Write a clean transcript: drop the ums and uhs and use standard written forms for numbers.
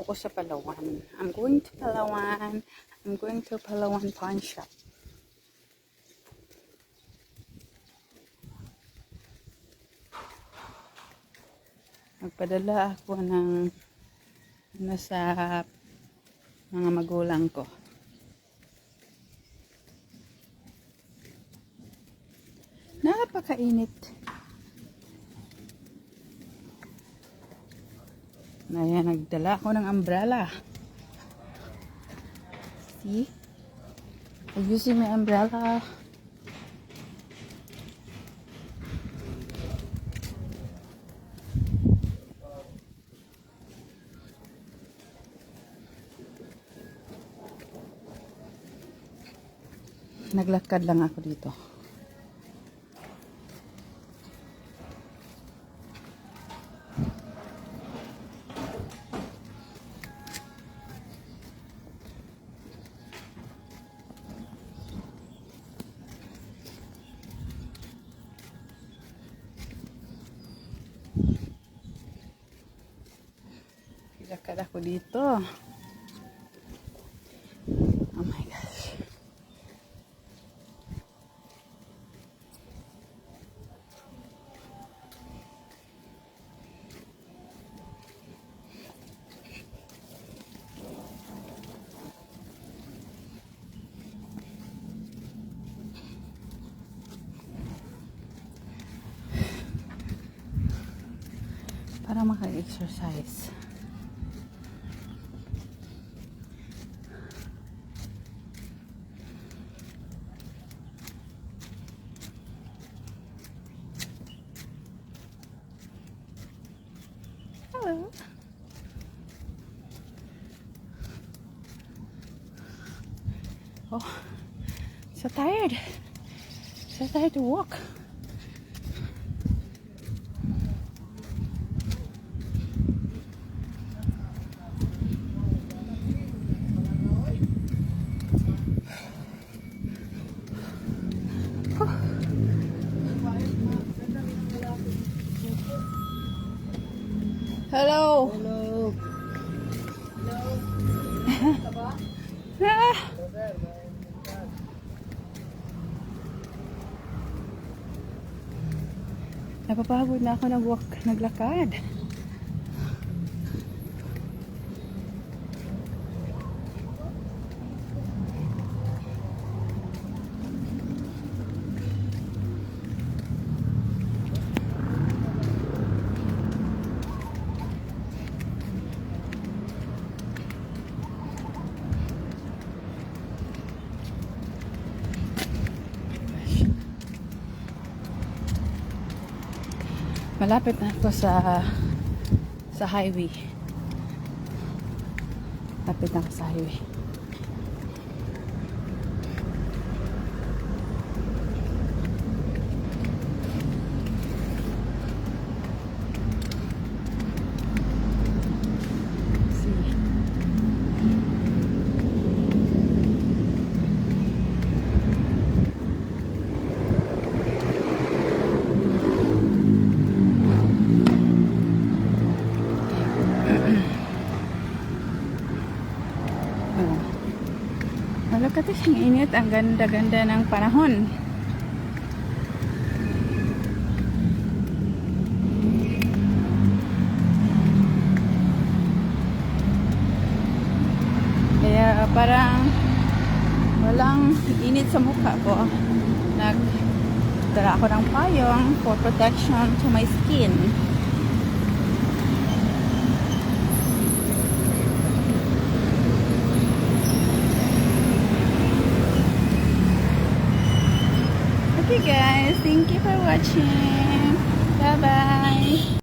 ako sa Palawan. I'm going to Palawan. I'm going to Palawan pawn shop. Magpadala ako ng nasa mga magulang ko. Napakainit. Ayan, nagdala ako ng umbrella. See? I'm using my umbrella. Naglakad lang ako dito. Naglakad ako dito. Oh my gosh. Para maka-exercise. Hello. Oh, so tired. So tired to walk. Hello. Hello. Ah. Napapagod na ako naglakad. Malapit na ako sa highway. Malapit na ako sa highway. Malaki siyang init, ang ganda-ganda ng panahon. Kaya parang walang init sa mukha ko. Nagdala ako ng payong for protection to my skin. Okay guys, thank you for watching. Bye bye.